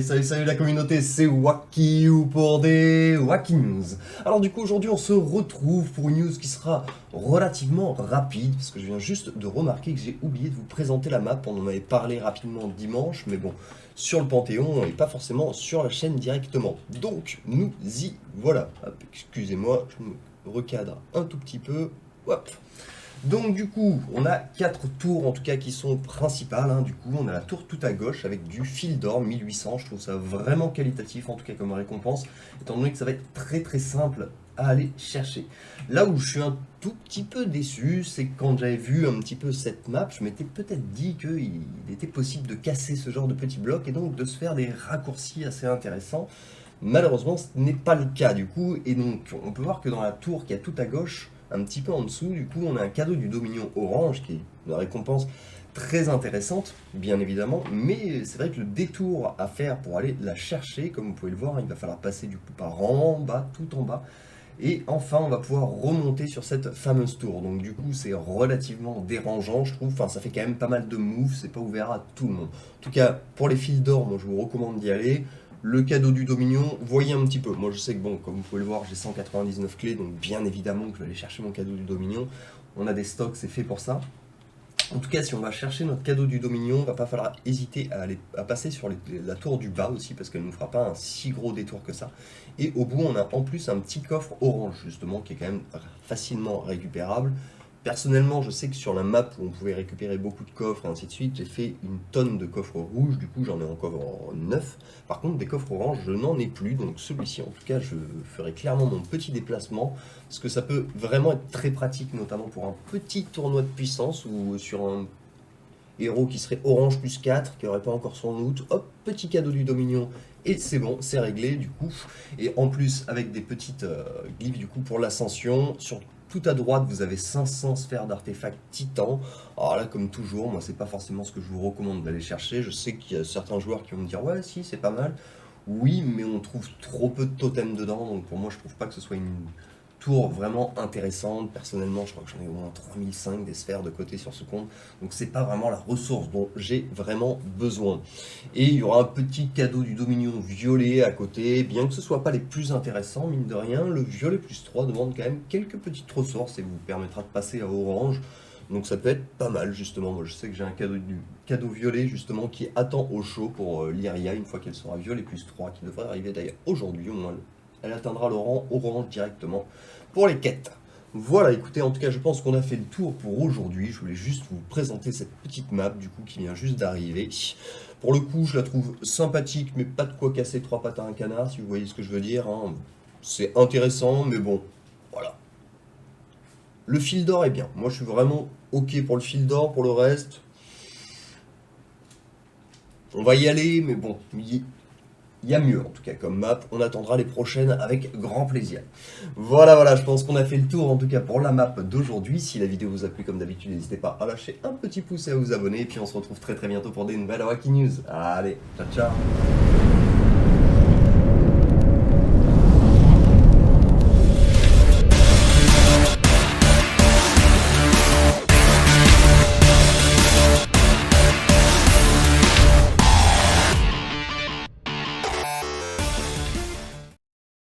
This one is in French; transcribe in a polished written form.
Salut la communauté, c'est Wakiu pour des Wacky News. Alors du coup aujourd'hui on se retrouve pour une news qui sera relativement rapide, parce que je viens juste de remarquer que j'ai oublié de vous présenter la map. On en avait parlé rapidement dimanche, mais bon, sur le Panthéon et pas forcément sur la chaîne directement. Donc nous y voilà. Hop, excusez-moi, je me recadre un tout petit peu. Hop. Donc du coup, on a 4 tours en tout cas qui sont principales, hein. Du coup, on a la tour tout à gauche avec du fil d'or 1800, je trouve ça vraiment qualitatif en tout cas comme récompense, étant donné que ça va être très simple à aller chercher. Là où je suis un tout petit peu déçu, c'est que quand j'avais vu un petit peu cette map, je m'étais peut-être dit qu'il était possible de casser ce genre de petits blocs et donc de se faire des raccourcis assez intéressants. Malheureusement, ce n'est pas le cas du coup, et donc on peut voir que dans la tour qui est tout à gauche, un petit peu en dessous, du coup, on a un cadeau du Dominion Orange, qui est une récompense très intéressante, bien évidemment, mais c'est vrai que le détour à faire pour aller la chercher, comme vous pouvez le voir, il va falloir passer du coup par en bas, tout en bas, et enfin on va pouvoir remonter sur cette fameuse tour. Donc du coup c'est relativement dérangeant je trouve, enfin ça fait quand même pas mal de moves, c'est pas ouvert à tout le monde. En tout cas pour les fils d'or, moi je vous recommande d'y aller. Le cadeau du Dominion, voyez un petit peu. Moi je sais que bon, comme vous pouvez le voir, j'ai 199 clés, donc bien évidemment que je vais aller chercher mon cadeau du Dominion. On a des stocks, c'est fait pour ça. En tout cas, si on va chercher notre cadeau du Dominion, va pas falloir hésiter à passer sur la tour du bas aussi, parce qu'elle ne nous fera pas un si gros détour que ça. Et au bout, on a en plus un petit coffre orange, justement, qui est quand même facilement récupérable. Personnellement, je sais que sur la map où on pouvait récupérer beaucoup de coffres et ainsi de suite, j'ai fait une tonne de coffres rouges, du coup j'en ai encore 9. Par contre, des coffres oranges, je n'en ai plus, donc celui-ci en tout cas, je ferai clairement mon petit déplacement, parce que ça peut vraiment être très pratique, notamment pour un petit tournoi de puissance, ou sur un héros qui serait orange plus 4, qui n'aurait pas encore son loot, hop, petit cadeau du Dominion, et c'est bon, c'est réglé du coup. Et en plus, avec des petites glyphes du coup pour l'ascension, sur tout à droite, vous avez 500 sphères d'artefacts titan. Alors là, comme toujours, moi, c'est pas forcément ce que je vous recommande d'aller chercher. Je sais qu'il y a certains joueurs qui vont me dire, ouais, si, c'est pas mal. Oui, mais on trouve trop peu de totems dedans, donc pour moi, je trouve pas que ce soit une tour vraiment intéressante. Personnellement, je crois que j'en ai au moins 3005 des sphères de côté sur ce compte, donc c'est pas vraiment la ressource dont j'ai vraiment besoin. Et il y aura un petit cadeau du Dominion violet à côté, bien que ce soit pas les plus intéressants, mine de rien, le violet plus 3 demande quand même quelques petites ressources et vous permettra de passer à orange. Donc ça peut être pas mal justement. Moi je sais que j'ai un cadeau violet justement qui attend au chaud pour Lyria une fois qu'elle sera violet plus 3, qui devrait arriver d'ailleurs aujourd'hui au moins. Elle atteindra le rang orange directement pour les quêtes. Voilà, écoutez, en tout cas je pense qu'on a fait le tour pour aujourd'hui. Je voulais juste vous présenter cette petite map du coup qui vient juste d'arriver. Pour le coup je la trouve sympathique, mais pas de quoi casser trois pattes à un canard, si vous voyez ce que je veux dire, hein. C'est intéressant, mais bon, voilà. Le fil d'or est bien. Moi je suis vraiment ok pour le fil d'or. Pour le reste, on va y aller, mais bon, il y a mieux en tout cas comme map. On attendra les prochaines avec grand plaisir. Voilà, je pense qu'on a fait le tour en tout cas pour la map d'aujourd'hui. Si la vidéo vous a plu, comme d'habitude, n'hésitez pas à lâcher un petit pouce et à vous abonner. Et puis on se retrouve très bientôt pour des nouvelles Wacky News. Allez, ciao ciao.